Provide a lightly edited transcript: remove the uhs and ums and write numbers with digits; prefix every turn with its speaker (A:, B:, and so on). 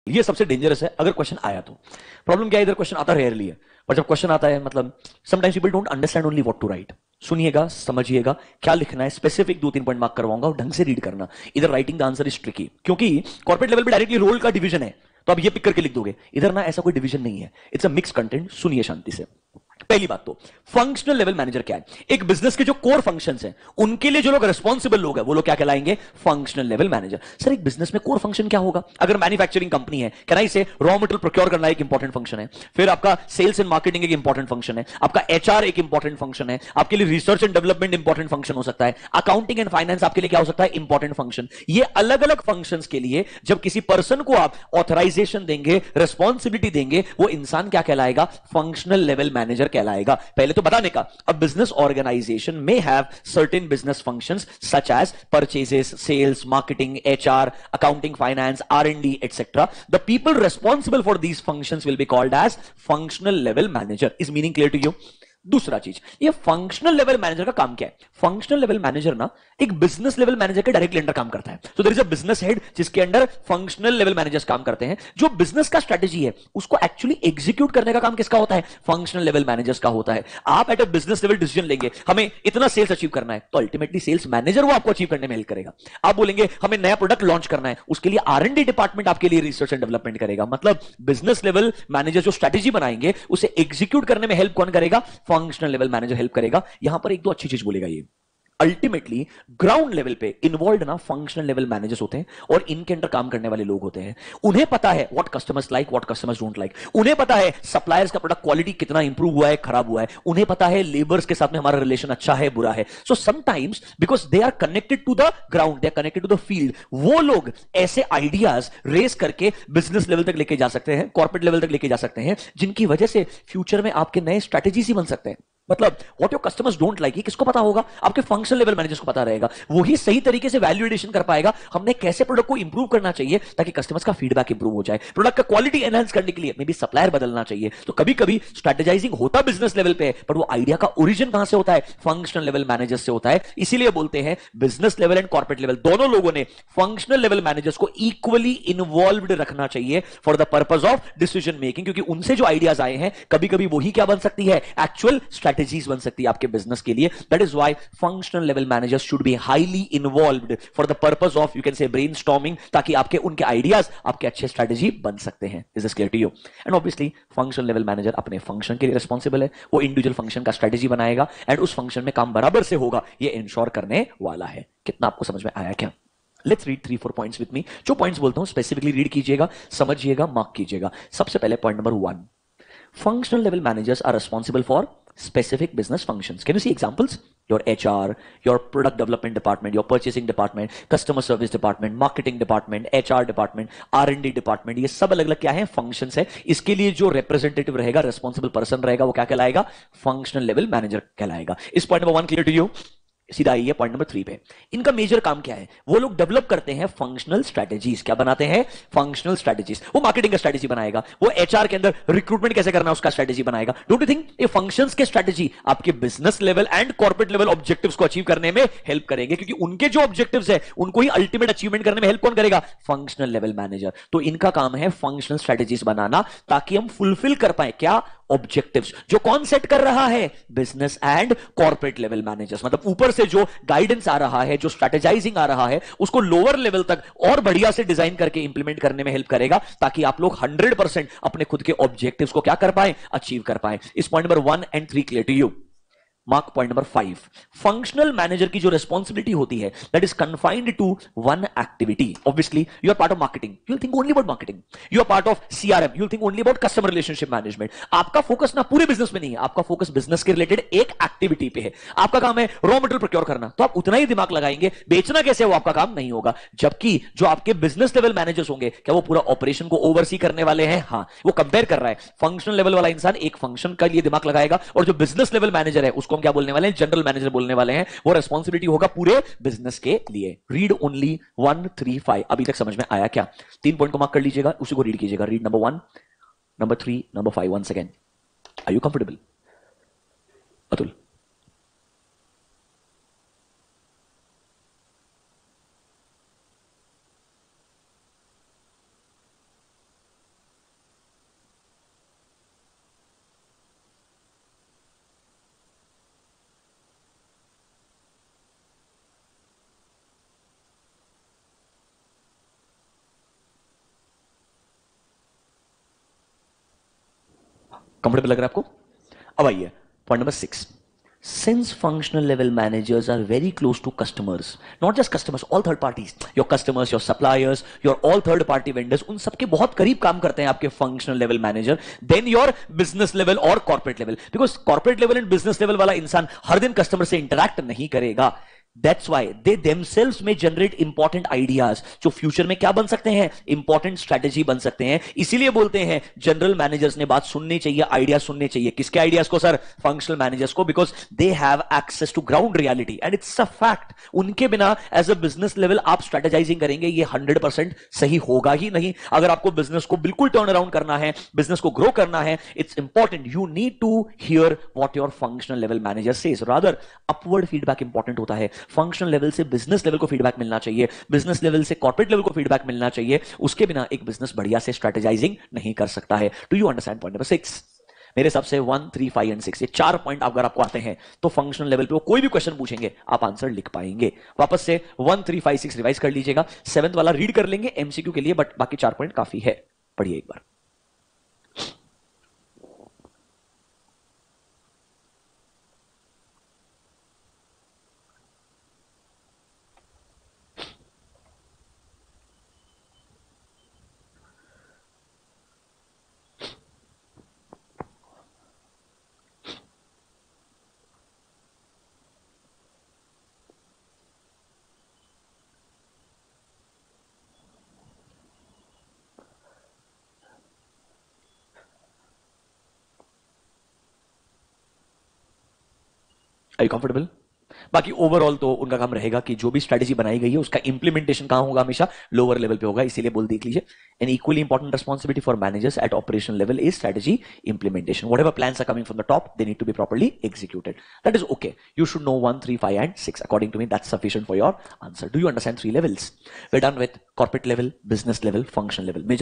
A: ये सबसे डेंजरस है अगर क्वेश्चन आया तो। प्रॉब्लम क्या है, इधर क्वेश्चन आता रेयरली है, पर जब क्वेश्चन आता है मतलब sometimes people don't understand only what to write. सुनिएगा, समझिएगा क्या लिखना है, स्पेसिफिक 2-3 पॉइंट मार्क करवाऊंगा और ढंग से रीड करना। इधर writing the answer is tricky, क्योंकि कॉर्पोरेट लेवल पे डायरेक्टली रोल का डिवीजन है, तो आप ये पिक करके लिख दोगे। इधर ना ऐसा कोई डिवीजन नहीं है, इट्स अ मिक्स कंटेंट। सुनिए शांति से। पहली बात तो फंक्शनल लेवल मैनेजर क्या है। एक बिजनेस के जो कोर फंक्शंस हैं उनके लिए जो लोग रिस्पॉन्सिबल लोग हैं वो लोग क्या कहलाएंगे, फंक्शनल लेवल मैनेजर। सर एक बिजनेस में कोर फंक्शन क्या होगा, अगर मैन्युफैक्चरिंग कंपनी है कहना इसे रॉ मटेरियल प्रोक्योर करना एक इंपॉर्टेंट फंक्शन है, फिर आपका सेल्स एंड मार्केटिंग एक इंपॉर्टेंट फंक्शन है, आपका एचआर एक इंपॉर्टेंट फंक्शन है, आपके लिए research and development important function हो सकता है, अकाउंटिंग एंड फाइनेंस आपके लिए क्या हो सकता है, इंपॉर्टेंट फंक्शन। ये अलग अलग फंक्शंस के लिए जब किसी पर्सन को आप ऑथराइजेशन देंगे, रिस्पॉन्सिबिलिटी देंगे, वो इंसान क्या कहलाएगा, फंक्शनल लेवल मैनेजर कहलाएगा। पहले तो बताने का, a business organization may have certain business functions such as purchases, sales, marketing, HR, accounting, finance, R&D, etc. The people responsible for these functions will be called as functional level manager. Is meaning clear to you? दूसरा चीज, ये functional level manager का काम क्या है। Functional level manager ना एक business level manager के डायरेक्टली अंडर काम करता है। तो there is a business head जिसके अंडर फंक्शनल लेवल मैनेजर्स काम करते हैं। जो बिजनेस का स्ट्रेटजी है उसको एक्चुअली एग्जीक्यूट करने का काम किसका होता है, फंक्शनल लेवल मैनेजर्स का होता है। आप at a business level decision लेंगे हमें इतना सेल्स अचीव करना है, तो अल्टीमेटली सेल्स मैनेजर वो आपको अचीव करने में हेल्प करेगा। आप बोलेंगे हमें नया प्रोडक्ट लॉन्च करना है, उसके लिए आर&डी डिपार्टमेंट आपके लिए रिसर्च एंड डेवलपमेंट करेगा। मतलब बिजनेस लेवल मैनेजर जो स्ट्रेटजी बनाएंगे उसे एग्जीक्यूट करने में हेल्प कौन करेगा, फंक्शनल लेवल मैनेजर हेल्प करेगा। यहां पर एक दो अच्छी चीज बोलेगा ये, अल्टीमेटली ग्राउंड लेवल पे इन्वॉल्व ना फंक्शनल लेवल मैनेजर्स होते हैं और इनके अंडर काम करने वाले लोग होते हैं। उन्हें पता है what customers like, what customers don't like. उन्हें पता है सप्लायर्स का प्रोडक्ट क्वालिटी कितना इंप्रूव हुआ है, खराब हुआ है। उन्हें पता है लेबर्स के साथ में हमारा रिलेशन अच्छा है, बुरा है। So sometimes because they are connected to the ground, they are connected to the field, वो लोग ऐसे आइडियाज रेस करके बिजनेस लेवल तक लेके जा सकते हैं, कॉर्पोरेट लेवल तक लेके जा सकते हैं, जिनकी वजह से फ्यूचर में आपके नए स्ट्रेटेजीज ही बन सकते हैं। मतलब what your customers don't like, ये किसको पता होगा, आपके फंक्शनल लेवल मैनेजर्स को पता रहेगा। वही सही तरीके से वैल्यूएशन कर पाएगा हमने कैसे प्रोडक्ट को इंप्रूव करना चाहिए ताकि कस्टमर्स का फीडबैक इंप्रूव हो जाए। प्रोडक्ट का क्वालिटी एनहांस करने के लिए मे बी सप्लायर बदलना चाहिए। तो कभी कभी स्ट्रेटेजाइजिंग होता बिजनेस लेवल पे, पर वो आइडिया का ओरिजिन कहां से होता है, फंक्शनल लेवल मैनेजर्स से होता है। इसीलिए बोलते हैं business level and corporate level दोनों लोगों ने फंक्शनल लेवल मैनेजर्स को इक्वली इन्वॉल्वड रखना चाहिए for the purpose of decision making, क्योंकि उनसे जो आइडियाज आए हैं कभी कभी वही क्या बन सकती है, एक्चुअल स्ट्रेटेजीज बन सकती है आपके बिजनेस के लिए। That is why functional level managers should be highly involved for the purpose of you can say brainstorming, ताकि आपके उनके आइडियाज आपके अच्छे स्ट्रेटेजी बन सकते हैं। Is this clear to you? And obviously functional level manager अपने फंक्शन के लिए रिस्पॉन्सिबल है, वो इंडिविजुअल फंक्शन का स्ट्रेटेजी बनाएगा एंड उस फंक्शन में काम बराबर से होगा ये इंश्योर करने वाला है। कितना आपको समझ में आया क्या? Let's read 3-4 points with me. जो पॉइंट्स बोलता हूं स्पेसिफिकली रीड कीजिएगा, समझिएगा, मार्क कीजिएगा। सबसे पहले point number 1, functional level managers are responsible for specific business functions. Can you see examples? Your HR, your product development department, your purchasing department, customer service department, marketing department, HR department, R&D department, ये सब अलग अलग क्या है, functions है। इसके लिए जो representative रहेगा, responsible person रहेगा, वो क्या कहलाएगा, functional level manager कहलाएगा। इस point number 1 clear to you? सीधा आइए पॉइंट नंबर 3 पे। इनका मेजर काम क्या है, वो लोग डेवलप करते हैं फंक्शनल स्ट्रेटेजीज। क्या बनाते हैं, फंक्शनल स्ट्रेटेजीज। वो मार्केटिंग का स्ट्रेटेजी बनाएगा, वो एचआर के अंदर रिक्रूटमेंट कैसे करना है उसका स्ट्रेटेजी बनाएगा। डोंट यू थिंक ये फंक्शंस के स्ट्रेटेजी आपके business level and corporate level objectives को अचीव करने में हेल्प करेंगे, क्योंकि उनके जो ऑब्जेक्टिव्स है उनको ही अल्टीमेट अचीवमेंट करने में हेल्प कौन करेगा, फंक्शनल लेवल मैनेजर। तो इनका काम है फंक्शनल स्ट्रेटेजीज बनाना ताकि हम फुलफिल कर पाए क्या, ऑब्जेक्टिव्स। जो कौन सेट कर रहा है, business and corporate level managers. मतलब ऊपर से जो गाइडेंस आ रहा है, जो स्ट्रेटेजाइजिंग आ रहा है, उसको लोअर लेवल तक और बढ़िया से डिजाइन करके इंप्लीमेंट करने में हेल्प करेगा ताकि आप लोग 100% अपने खुद के ऑब्जेक्टिव्स को क्या कर पाए, अचीव कर पाए। इस point number 1 and 3 clear to you? Mark point number 5, functional manager की जो रिस्पॉन्सिबिलिटी होती है that is confined to one activity. Obviously you are part of marketing, you will think only about marketing. You are part of CRM, you will think only about customer relationship management. आपका focus ना पूरे business में नहीं है, आपका focus business के related एक activity पे है। आपका काम है रॉ मटेरियल प्रोक्योर करना, तो आप उतना ही दिमाग लगाएंगे, बेचना कैसे वो आपका काम नहीं होगा। जबकि जो आपके बिजनेस लेवल मैनेजर्स होंगे, क्या वो पूरा ऑपरेशन को ओवरसी करने वाले हैं? हाँ, वो कंपेयर कर रहा है। फंक्शनल लेवल वाला इंसान एक फंक्शन का लिए दिमाग लगाएगा, और जो बिजनेस लेवल मैनेजर है उसको हम क्या बोलने वाले हैं, जनरल मैनेजर बोलने वाले हैं। वो रिस्पॉन्सिबिलिटी होगा पूरे बिजनेस के लिए। Read only 1, 3, 5। अभी तक समझ में आया क्या? 3 पॉइंट को मार्क कर लीजिएगा, उसी को रीड कीजिएगा। Read number 1, number 3, number 5 once again. Are you comfortable Atul? Comfortable लग रहा है आपको? अब आइए point number 6. Since functional level managers are very close to customers, not just customers, all third parties, your customers, your suppliers, your all third party vendors, उन सबके बहुत करीब काम करते हैं आपके functional level manager, then your business level और corporate level, because corporate level and business level वाला इंसान हर दिन customer से interact नहीं करेगा. That's why they themselves may generate important ideas जो फ्यूचर में क्या बन सकते हैं, इंपॉर्टेंट स्ट्रेटेजी बन सकते हैं. इसीलिए बोलते हैं जनरल मैनेजर्स ने बात सुननी चाहिए, आइडिया सुनने चाहिए. किसके आइडियाज को सर? फंक्शनल मैनेजर्स को, because they have access to ground reality and it's a fact. उनके बिना एज अ बिजनेस लेवल आप स्ट्रेटेजाइजिंग करेंगे ये 100% सही होगा ही नहीं. अगर आपको बिजनेस को बिल्कुल टर्न अराउंड करना है, बिजनेस को ग्रो करना है, it's important you need to hear what your functional level manager says. Rather upward feedback important होता है. फंक्शनल लेवल से बिजनेस लेवल को फीडबैक मिलना चाहिए, बिजनेस लेवल से कॉर्पोरेट लेवल को फीडबैक मिलना चाहिए. उसके बिना एक बिजनेस बढ़िया से स्ट्रेटेजाइजिंग नहीं कर सकता है. Do you understand point number 6? मेरे हिसाब से 1, 3, 5 एंड 6 ये 4 पॉइंट अगर आपको आते हैं तो फंक्शनल लेवल पे वो कोई भी क्वेश्चन पूछेंगे आप आंसर लिख पाएंगे. वापस से 1, 3, 5, 6 रिवाइज कर लीजिएगा. 7th वाला रीड कर लेंगे एमसीक्यू के लिए, बट बाकी 4 पॉइंट काफी है. पढ़िए एक बार. Are you comfortable? बाकी ओवरऑल तो उनका काम रहेगा कि जो भी स्ट्रेटेजी बनाई गई है उसका इंप्लीमेंटेशन कहां होगा? हमेशा लोअर लेवल पे होगा. इसीलिए बोल देख लीजिए an equally important responsibility for managers at operation level is strategy implementation. Whatever plans are coming from the top they need to be properly executed. That is okay. You should know 1, 3, 5 and 6. According to me that's sufficient for your answer. Do you understand 3 levels? We're done with corporate level, business level, function level.